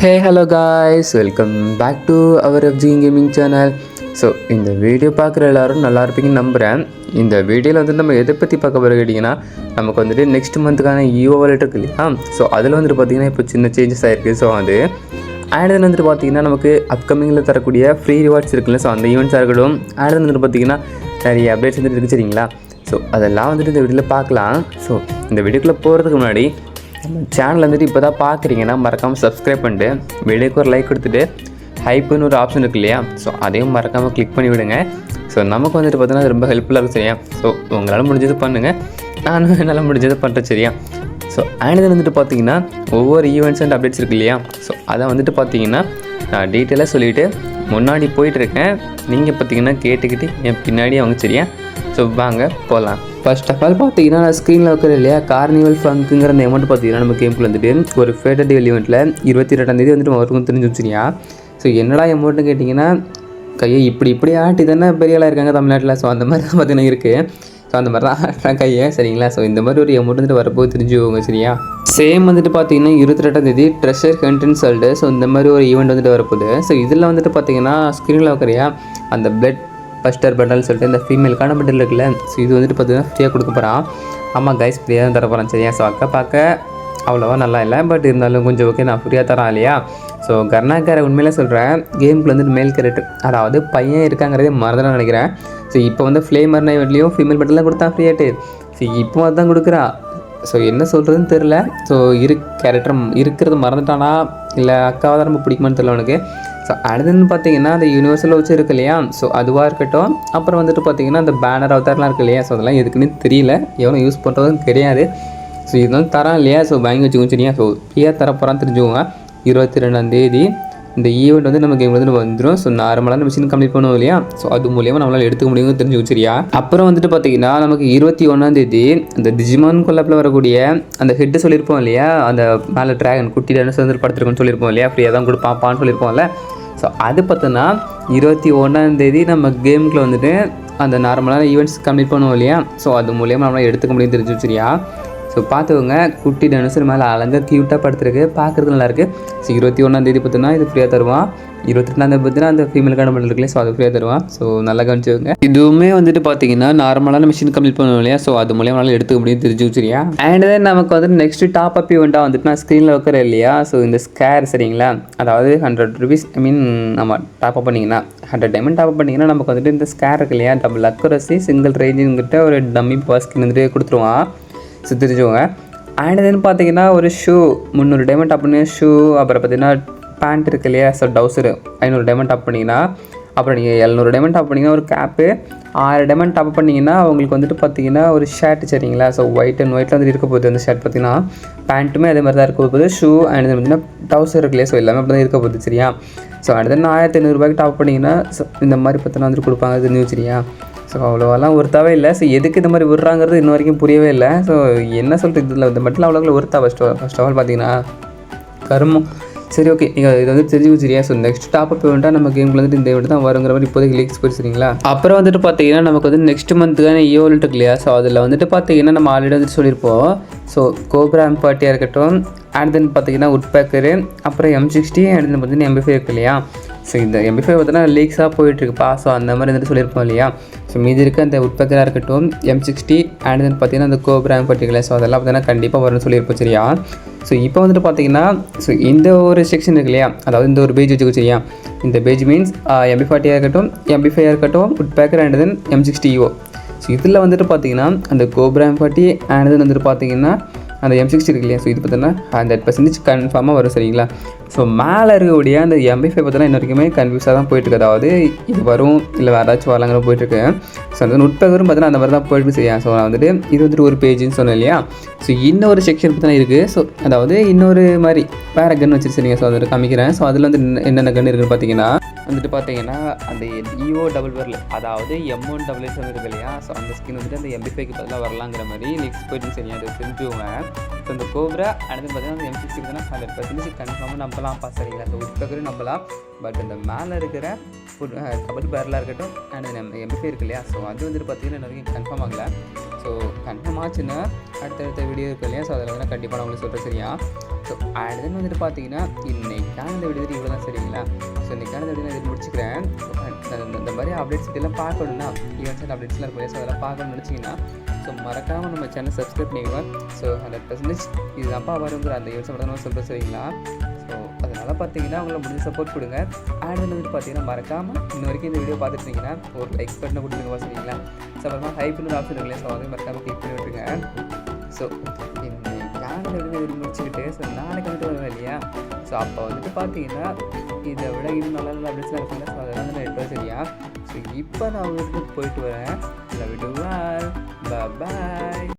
Hey hello guys, welcome back to our FG Gaming channel. So இந்த video பார்க்குற எல்லோரும் நல்லா இருப்பீங்கன்னு நம்புகிறேன். இந்த வீடியோவில் வந்துட்டு நம்ம எதை பற்றி பார்க்க போகிற கேட்டிங்கன்னா, நமக்கு வந்துட்டு நெக்ஸ்ட் மந்த்துக்கான ஈவோ வாலெட் இருக்கு இல்லையா. ஸோ அதில் வந்துட்டு பார்த்திங்கன்னா இப்போ சின்ன சேஞ்சஸ் ஆகிருக்கு. ஸோ அது அண்ட் தென் வந்துட்டு பார்த்திங்கன்னா நமக்கு அப்கமிங்கில் தரக்கூடிய ஃப்ரீ ரிவார்ட்ஸ் இருக்குல்ல. ஸோ அந்த ஈவெண்ட்ஸாக இருக்கட்டும், அண்ட் தென் வந்துட்டு பார்த்திங்கன்னா நிறைய அப்டேட்ஸ் வந்துட்டு இருக்குது சரிங்களா. ஸோ அதெல்லாம் வந்துட்டு இந்த வீடியோவில் பார்க்கலாம். ஸோ இந்த வீடியோக்குள்ளே போகிறதுக்கு முன்னாடி நம்ம சேனல் வந்துட்டு இப்போ தான் பார்க்குறீங்கன்னா மறக்காமல் சப்ஸ்கிரைப் பண்ணிட்டு வீடியோக்கு ஒரு லைக் கொடுத்துட்டு ஹைப்புன்னு ஒரு ஆப்ஷன் இருக்கு இல்லையா. ஸோ அதையும் மறக்காமல் கிளிக் பண்ணி விடுங்க. ஸோ நமக்கு வந்துட்டு பார்த்தீங்கன்னா ரொம்ப ஹெல்ப்ஃபுல்லாக இருக்கும் சரியா. ஸோ உங்களால் முடிஞ்சது பண்ணுங்கள், நானும் என்னால் முடிஞ்சது பண்ணுறேன் சரியா. ஸோ அண்ட் வந்துட்டு பார்த்தீங்கன்னா ஒவ்வொரு ஈவெண்ட்ஸ் அண்ட் அப்டேட்ஸ் இருக்கு இல்லையா. ஸோ அதை வந்துட்டு பார்த்தீங்கன்னா நான் டீட்டெயிலாக சொல்லிவிட்டு முன்னாடி போயிட்டுருக்கேன். நீங்கள் பார்த்தீங்கன்னா கேட்டுக்கிட்டு என் பின்னாடி அவங்க சரியா. ஸோ வாங்க போகலாம். ஃபர்ஸ்ட் ஆஃப் ஆல் பார்த்தீங்கன்னா நான் ஸ்க்ரீனில் வைக்கிற இல்லையா கார்னிவல் ஃபங்க்குங்கிற அந்த அமௌண்ட் பார்த்தீங்கன்னா நம்ம கேமுக்குள்ள வந்துட்டு ஒரு ஃபேட்டட் ஈவெண்ட்டில் 22ஆம் தேதி வந்துட்டு அவருக்கும் தெரிஞ்சு வச்சுரியா. ஸோ என்னடா அமௌண்ட்டுன்னு கேட்டிங்கன்னா, கையை இப்படி ஆட்டி தானே பெரிய ஆளாக இருக்காங்க தமிழ்நாட்டில். ஸோ அந்த மாதிரி தான் பார்த்தீங்கன்னா இருக்குது. ஸோ அந்த மாதிரி தான் ஆட்டுறான் கையை சரிங்களா. ஸோ இந்த மாதிரி ஒரு அமௌண்ட் வந்துட்டு வரப்போது தெரிஞ்சுக்கோங்க சரியா. சேம் வந்துட்டு பார்த்தீங்கன்னா 22ஆம் தேதி ட்ரெஷர் ஹண்ட்னு சொல்லிட்டு ஸோ இந்த மாதிரி ஒரு ஈவெண்ட் வந்துட்டு வரப்போகுது. ஸோ இதில் வந்துட்டு பார்த்தீங்கன்னா ஸ்க்ரீனில் வைக்கிறியா அந்த பிளட் ஃபஸ்டர் பண்டல்னு சொல்லிட்டு இந்த ஃபீமேலுக்கான பண்டல் இருக்குல்ல. ஸோ இது வந்துட்டு பார்த்தீங்கன்னா ஃப்ரீயாக கொடுக்க போகிறான். ஆமாம் கைஸ், ஃப்ரீயாக தான் தர போகிறான் சரியா. ஸோ அக்கா பார்க்க அவ்வளோவா நல்லா இல்லை, பட் இருந்தாலும் கொஞ்சம் ஓகே நான் ஃப்ரீயாக தரேன் இல்லையா. ஸோ கர்நாக்கார உண்மையிலே சொல்கிறேன், கேமுக்குள்ள வந்துட்டு மேல் கேரக்டர் அதாவது பையன் இருக்காங்கிறதே மறந்துதான் நினைக்கிறேன். ஸோ இப்போ வந்து ஃப்ளேமர் நைவெட்லேயும் ஃபீமேல் பண்டலாம் கொடுத்தான் ஃப்ரீயாட்டு. ஸோ இப்போ அதுதான் கொடுக்குறா. ஸோ என்ன சொல்கிறதுன்னு தெரில. ஸோ கேரக்டர் இருக்கிறது மறந்துட்டானா இல்லை அக்காவை தான் ரொம்ப பிடிக்குமான்னு தெரியல உனக்கு. ஸோ அடுத்துன்னு பார்த்தீங்கன்னா அந்த யூனிவர்சலில் வச்சு இருக்கு இல்லையா. ஸோ அதுவாக இருக்கட்டும். அப்புறம் வந்துட்டு பார்த்தீங்கன்னா அந்த பேனர் அவதாரெலாம் இருக்கு இல்லையா. ஸோ அதெல்லாம் எதுக்குன்னு தெரியல, எவ்வளோ யூஸ் பண்ணுறதுன்னு தெரியாது. ஸோ இதெல்லாம் தரான் இல்லையா. ஸோ வாங்கி வச்சுக்கோங்க சரியா. ஸோ ஃப்ரீயாக தரப்போகிறான்னு தெரிஞ்சுக்கோங்க. 22ஆம் தேதி இந்த ஈவெண்ட் வந்து நம்ம கேம் வந்து வந்துடும். ஸோ நார்மலான மிஷின் கம்ப்ளீட் பண்ணுவோம் இல்லையா. ஸோ அது மூலியமாக நம்மளால் எடுத்துக்க முடியும்னு தெரிஞ்சுக்கோங்க சரியா. அப்புறம் வந்துட்டு பார்த்தீங்கன்னா நமக்கு 21ஆம் தேதி அந்த டிஜிமான் கொல்லாப்பில் வரக்கூடிய அந்த ஹெட்டு சொல்லியிருப்போம் இல்லையா. அந்த மேலே ட்ராகன் குட்டி டான்ஸ் வந்து படுத்துருக்கோன்னு சொல்லியிருப்போம் இல்லையா. ஃப்ரீயாக தான் கொடுப்பான்னு சொல்லியிருப்போம்ல. ஸோ அது பார்த்தோன்னா 21ஆம் தேதி நம்ம கேமுக்குள்ள வந்துட்டு அந்த நார்மலான ஈவெண்ட்ஸ் கம்ப்ளீட் பண்ணுவோம் இல்லையா. ஸோ அது மூலியமாக நம்மளால் எடுத்துக்க முடியும் தெரிஞ்சு சரியா. ஸோ பார்த்துக்கோங்க, குட்டி டனசர் மேலே அழகாக க்யூட்டாக படுத்துருக்கு, பார்க்குறது நல்லாயிருக்கு. ஸோ 21ஆம் தேதி பார்த்தீங்கன்னா இது ஃப்ரீயாக தருவான். 22ஆம் தேதி பார்த்தீங்கன்னா அந்த ஃபீமேலுக்கான பண்டல் இருக்குல்லையே. ஸோ அது ஃப்ரீயாக தருவான். ஸோ நல்லா கவனிச்சுக்கோங்க. இதுவுமே வந்துட்டு பார்த்தீங்கன்னா நார்மலான மிஷின் கம்ப்ளீட் பண்ணுவோம் இல்லையா. ஸோ அது மூலியமாக நல்லா எடுத்துக்க முடியும் தெரிஞ்சு சரியா. அண்ட் தென் நமக்கு வந்துட்டு நெக்ஸ்ட்டு டாப் அப் ஈவெண்ட்டாக வந்துட்டு நான் ஸ்க்ரீனில் வைக்கிறேன் இல்லையா. ஸோ இந்த ஸ்கேர் சரிங்களா, அதாவது 100 ரூபீஸ் நம்ம டாப் அப் பண்ணிங்கன்னா 100 டைமண்ட் டாப் அப் பண்ணிங்கன்னா நமக்கு வந்துட்டு இந்த ஸ்கேர் இருக்கு இல்லையா, டபுள் அக்குரசி சிங்கிள் ரேஞ்சுங்கிட்ட ஒரு டம்மி பாஸ்கின் வந்துட்டு கொடுத்துருவான். ஸோ தெரிஞ்சுக்கோங்க. அண்ட் தென் பார்த்தீங்கன்னா ஒரு ஷூ 300 டைமண்ட் டாப் பண்ணி ஷூ, அப்புறம் பார்த்தீங்கன்னா பேண்ட் இருக்கு இல்லையா. ஸோ டவுசரு 500 டைமண்ட் டாப் பண்ணிங்கன்னா, அப்புறம் நீங்கள் 700 டைமண்ட் டாப் பண்ணிங்கன்னா ஒரு கேப்பு, 6 டைமண்ட் டாப் பண்ணிங்கன்னா உங்களுக்கு வந்துட்டு பார்த்தீங்கன்னா ஒரு ஷர்ட் சரிங்களா. ஸோ ஒயிட் அண்ட் ஒயிட்டில் வந்துட்டு இருக்க போகுது அந்த ஷர்ட் பார்த்தீங்கன்னா. பேண்ட்டுமே அதே மாதிரி தான் இருக்க போகுது. ஷூ அண்ட் தென் பார்த்தீங்கன்னா டவுசர் இருக்கு இல்லையா. ஸோ எல்லாமே அப்படி தான் இருக்க போகுது சரியா. ஸோ அண்ட் தென் 1500 ரூபாய்க்கு டாப் பண்ணிங்கன்னா ஸோ இந்த மாதிரி பார்த்தீங்கன்னா வந்துட்டு கொடுப்பாங்க தெரிஞ்சு சரியா. ஸோ அவ்வளோவெல்லாம் ஒருத்தாவே இல்லை. ஸோ எதுக்கு இந்த மாதிரி விடுறாங்கிறது இன்ன வரைக்கும் புரியவே இல்லை. ஸோ என்ன சொல்கிறது இதில் இந்த மட்டும் அவ்வளோக்குள்ள ஒருத்தா ஃபஸ்ட் ஆஃப் ஆல் பார்த்தீங்கன்னா கருமம். சரி ஓகே, நீங்கள் இது வந்து தெரிஞ்சு சரியா. ஸோ நெக்ஸ்ட் டாப் அப் வேண்டாம் நம்ம கேமுக்கு வந்துட்டு இந்த இவெண்ட் தான் வருங்கிற மாதிரி இப்போதைக்கு லீக்ஸ் போய் சரிங்களா. அப்புறம் வந்துட்டு பார்த்தீங்கன்னா நமக்கு வந்து நெக்ஸ்ட் மந்த்துக்கான ஈவெண்ட் இருக்கு இல்லையா. ஸோ அதில் வந்துட்டு பார்த்தீங்கன்னா நம்ம ஆல்ரெடி வந்துட்டு சொல்லியிருப்போம். ஸோ கோப்ரா பார்ட்டியாக இருக்கட்டும், அண்ட் தென் பார்த்தீங்கன்னா உட் பேக்கரு, அப்புறம் M60 அண்ட் தென் பார்த்தீங்கன்னா MP5 இருக்கு இல்லையா. ஸோ இந்த MP5 பார்த்தீங்கன்னா லீக்ஸாக போயிட்டுருக்குப்பா. ஸோ அந்த மாதிரி வந்துட்டு சொல்லியிருப்போம் இல்லையா. ஸோ மீதி இருக்க அந்த உட் பேக்கராக இருக்கட்டும், M60 அண்ட் தென் பார்த்தீங்கன்னா அந்த கோப்ரா பார்ட்டிகளே. ஸோ அதெல்லாம் பார்த்தீங்கன்னா கண்டிப்பாக வரும்னு சொல்லியிருப்போம் சரியா. ஸோ இப்போ வந்துட்டு பார்த்தீங்கன்னா ஸோ இந்த ஒரு செக்ஷன் இருக்கு இல்லையா, அதாவது இந்த ஒரு பேஜ் வச்சுக்கோ சரியா. இந்த பேஜ் மீன்ஸ் MP40 இருக்கட்டும், MP5 இருக்கட்டும், woodpecker and then M60 EVO. So இதில் வந்துட்டு பார்த்தீங்கன்னா அந்த கோப்ரா M40 அண்ட் தென் வந்துட்டு பார்த்தீங்கன்னா அந்த M60 இருக்கு இல்லையா. ஸோ இது பார்த்தீங்கன்னா 100% கன்ஃபார்மாக வரும் சரிங்களா. ஸோ மேலே இருக்கக்கூடிய அந்த MP5 பார்த்தீங்கன்னா இன்ன வரைக்குமே கன்ஃபியூஸாக தான் போயிட்டுருக்கு. அதாவது இது வரும் இல்லை வேறு ஏதாச்சும் வரலாங்கிற போயிட்டுருக்கு. ஸோ அந்த உட்பேக்கரும் பார்த்தீங்கன்னா அந்த மாதிரி தான் போயிட்டு சரியா. ஸோ நான் வந்துட்டு இது வந்துட்டு ஒரு பேஜுன்னு சொன்னேன் இல்லையா. ஸோ இன்னொரு செக்ஷன் பார்த்தீங்கன்னா இருக்குது. ஸோ அதாவது இன்னொரு மாதிரி வேறு கன் வச்சுருச்சிங்க. ஸோ அதை காமிக்கிறேன். ஸோ அதில் வந்து என்னென்ன கன் இருக்குன்னு பார்த்தீங்கன்னா அந்த EVO டபுள் பேரில் அதாவது M1SS வந்து இருக்கு இல்லையா. ஸோ அந்த ஸ்கின் வந்துட்டு அந்த MP5க்கு பதிலாக வரலாங்கிற மாதிரி நெக்ஸ்ட் போயிட்டு சரியா அதை தெரிஞ்சுவோங்க. ஸோ இந்த கோப்ரா அடுத்து பார்த்தீங்கன்னா அந்த M60 பார்த்தீங்கன்னா 100% கன்ஃபார்மாக நம்பலாம் சரிங்களா. ஸோ உட்பக்கரும் நம்பலாம். பட் இந்த மேலே இருக்கிற டபுள் பேரலாக இருக்கட்டும் அண்ட் MP5 இருக்கு இல்லையா. ஸோ அது வந்துட்டு பார்த்தீங்கன்னா நிறைய கன்ஃபார்ம் ஆகலை. ஸோ கன்ஃபார்ம் ஆச்சுன்னா அடுத்தடுத்த வீடியோ இருக்கு இல்லையா. ஸோ அதில் வந்து கண்டிப்பாக நான் உங்களுக்கு சொல்கிறேன் சரியா. ஸோ அடுத்து வந்துட்டு பார்த்தீங்கன்னா இன்றைக்கான இந்த வீடியோ இவ்வளோ தான் சரிங்களா. ஸோ இன்றைக்கான வீடியோ நான் இது முடிச்சுக்கிறேன். இந்த மாதிரி அப்டேட்ஸ் இதெல்லாம் பார்க்கணுன்னா ஈவெண்ட்ஸ் அண்ட் அப்டேட்ஸ்லாம் இருக்கும், ஸோ அதெல்லாம் பார்க்கணும்னு நினச்சிங்கன்னா ஸோ மறக்காமல் நம்ம சேனல் சப்ஸ்கிரைப் பண்ணிடுவேன். ஸோ 100% இது அப்பா வருங்கிற அந்த ஈவெண்ட்ஸை மட்டும் நான் சொல்கிறேன் சரிங்களா. ஸோ அதனால் பார்த்தீங்கன்னா அவங்கள முடிஞ்ச சப்போர்ட் கொடுங்க. ஆட் வந்துட்டு பார்த்தீங்கன்னா மறக்காமல் இன்ன வரைக்கும் இந்த வீடியோ பார்த்துட்டீங்கன்னா ஒரு லைக் பட்டனை கொடுத்துருங்க சரிங்களா. ஸோ அப்புறமா ஹைப்னு ஆப்ஷன் இருக்குல்லையா, ஸோ அதையும் மறக்காமல் கிளிக் பண்ணி விட்டுருங்க. ஸோ இந்த இது முடிச்சுக்கிட்டு ஸோ நாளைக்கு வந்துட்டு வருவேன் இல்லையா. ஸோ அப்போ வந்துட்டு பார்த்தீங்கன்னா இதை விட இன்னும் நல்ல நல்ல அப்டேட்ஸ்லாம் இருக்குல்ல, ஸோ அதெல்லாம் வந்து நான் எடுத்து சரியா. ஸோ இப்போ நான் வந்துட்டு போயிட்டு வரேன். Love you all, bye.